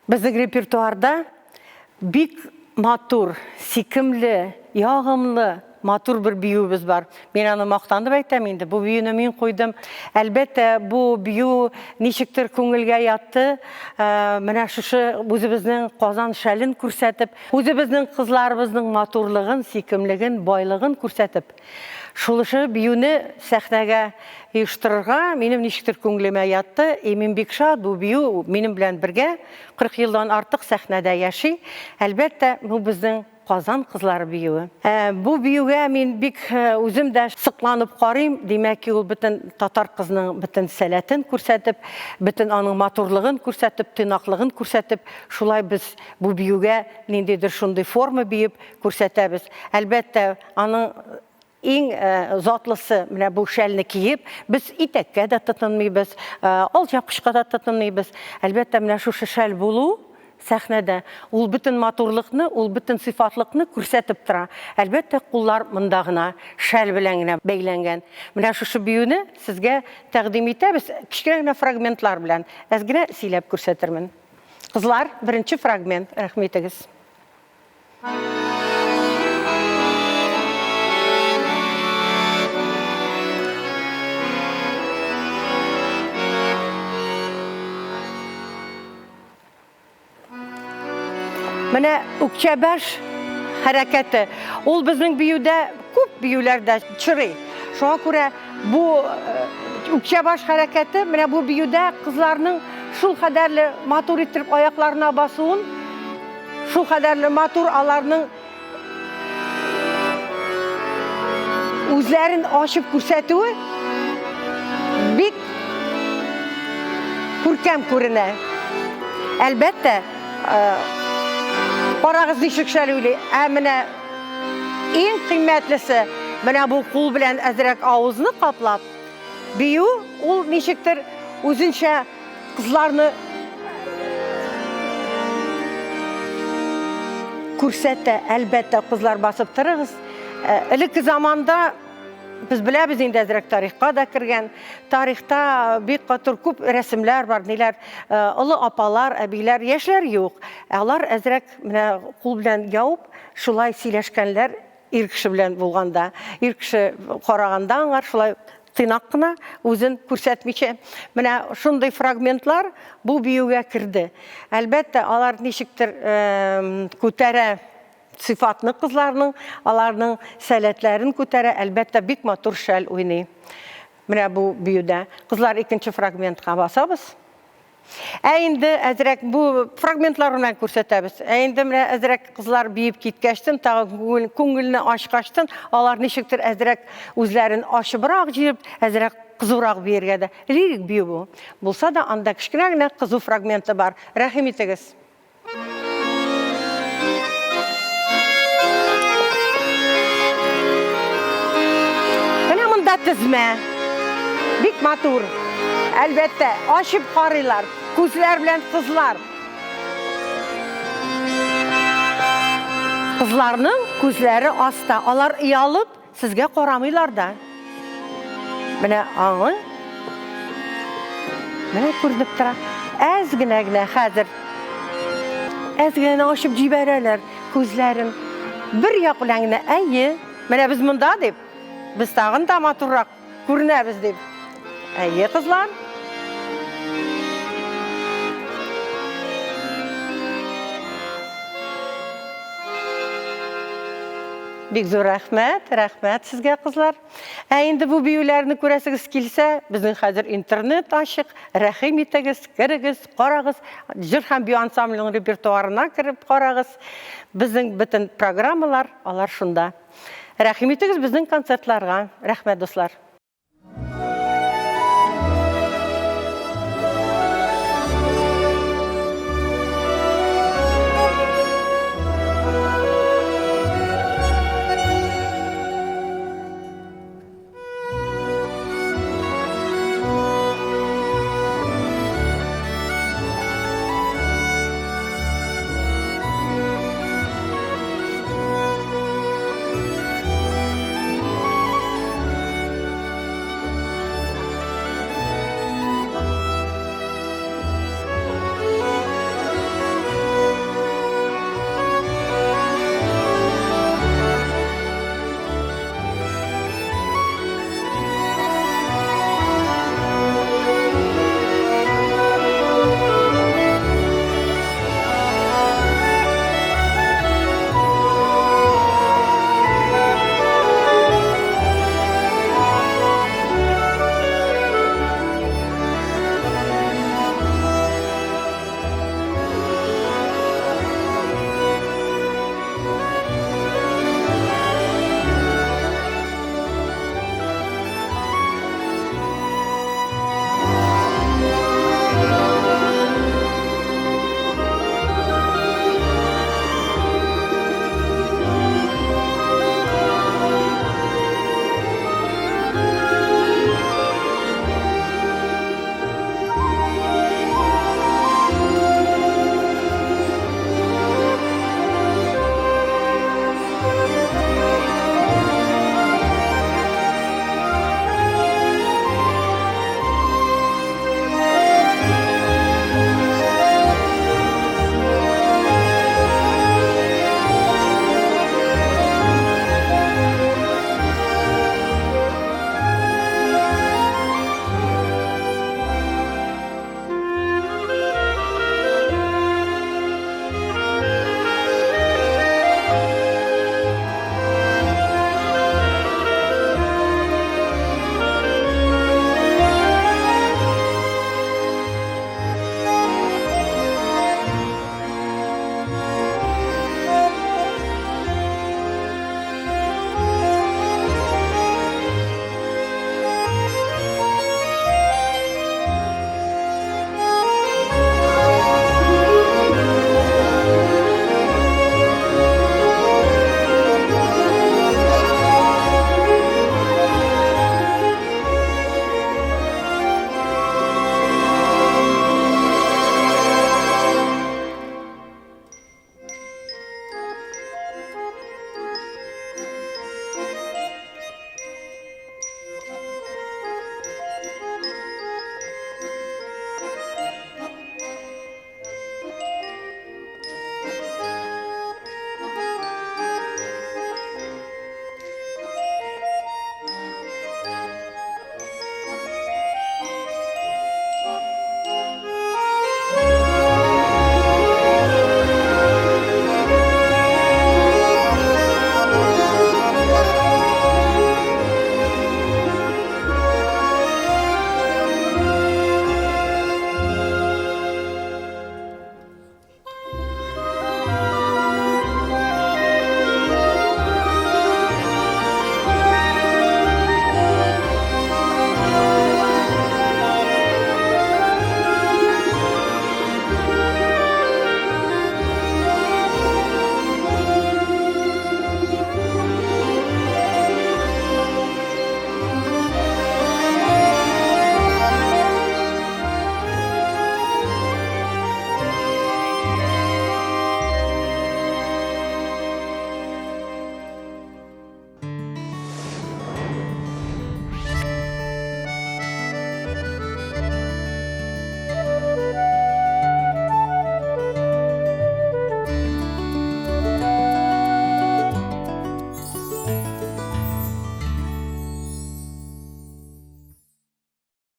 Біздің репертуарда бик матур, сикімлі, яғымлы, матур бір биюбіз бар. Мен аны мақтанып айтам енді. Бұл биюні мен қойдым. Әлбәттә, бұл бию нешіктір көңілге ятты. Менә шушы өзіміздің Қазан шәлін күрсәтіп, өзіміздің қызларыбыздың матурлығын, сикімлігін, байлығын күрсәтіп. Шулышы биюні сәхнәгә ұйыштырырға менің нешіктір көңіліме ятты. Мен бик шат, бұл бию менің белән бергә 40 елдан артық сәхнәдә яши. Әлбәттә, бұл біздің Қазан қызлары биюі. Бұл биюге мен бик өзім дә сықланып қарайым. Демәк, ул бүтін татар қызның бүтін сәләтін күрсәтіп, бүтін аның матурлығын күрсәтіп, тыйнақлығын күрсәтіп, шулай біз бұл биюге нендейдір шундай форма биіп күрсәтәбез. Әлбәттә, аның ең затлысы менә бұл шәлні киіп, біз итәккә дә тотынмыйбыз, алжапқышқа да тотынмыйбыз. Әлбәттә, менә шушы шәл булу сәхнәдә ул бүтін матурлыкны, ул бүтін сыйфатлыкны күрсәтеп тора. Әлбәттә, куллар монда гына шәл белән генә бәйләнгән. Менә шушы биюне сезгә тәкъдим итәбез, кичкенә фрагментлар белән. Әз генә сөйләп күрсәтермен. Кызлар, беренче фрагмент, рәхмәт итегез. Менә үкчәбаш хәрәкәте. Ул безнең биюдә, күп биюләрдә чырый. Шуңа күрә бу үкчәбаш хәрәкәте, менә бу биюдә кызларның шул кадәрле матур итеп аякларына басуын, шул кадәрле матур аларның үзләрен ачып күрсәтүе бик күркәм күренә. Әлбәттә, Қарағыз нишек шәлүлі, менә ең қиммәтлісі, менә бұл қул белән әзірәк ауызны қаплап, бию, ул нишектір өзінше қызларны күрсәтті. Әлбәттә, қызлар басып тұрығыз. Ілекі заманда біз біләбіз енді әзірәк тарихқа да кірген. Тарихта бик қатыр күп рәсімләр бар, нелер, ұлы апалар, әбилер, яшьләр юк. Алар әзірәк қул белән яуып, шулай сөйләшкәнләр ир кеше белән булганда. Ир кеше караганда аңар шулай тыйнак кына үзен күрсәтмичә. Менә шундый фрагментлар бу биюгә кирде. Әлбәттә, алар ничектер күтәрә сыйфатны кызларның, аларның сәләтләрен күтәрә, әлбәттә бик матур шәл уйный. Менә бу биюдә. Кызлар, икенче фрагментка басабыз. Инде әзрәк бу фрагментлар белән күрсәтәбез. Инде менә әзрәк кызлар биеп киткәчтен, тагы күңелне ачкачтын, алар ничектер әзрәк үзләрен ачыбрак җыеп, әзрәк кызурак биергә дә. Лирик бию бу. Булса да анда кичкенә генә кызу фрагменты бар. Рәхим итегез. Тізмә, бик матур. Әлбәттә, ашып қарыйлар, күзләр белән кызлар. Кызларның күзләре аста, алар ұялып, сезгә карамыйлар да. Менә аңы, менә күренеп тора. Әз генә хәзер. Әз генә ашып җибәрәләр күзләрен. Бер як белән генә, әйе, менә без монда дип. Biz tağın da matурrak görünəbiz deyib. Әйе, kızlar. Бик зур рәхмәт сезгә, кызлар. Инде бу биюләрне күрәсегез килсә, безнең хәзер интернет ачык. Рәхим итегез, керегез, карагыз. Җыр һәм бию ансамблінің репертуарына кіріп карагыз. Безнең бөтен программалар алар шунда. Рәхим итегез безнең концертларга. Рәхмәт, дуслар.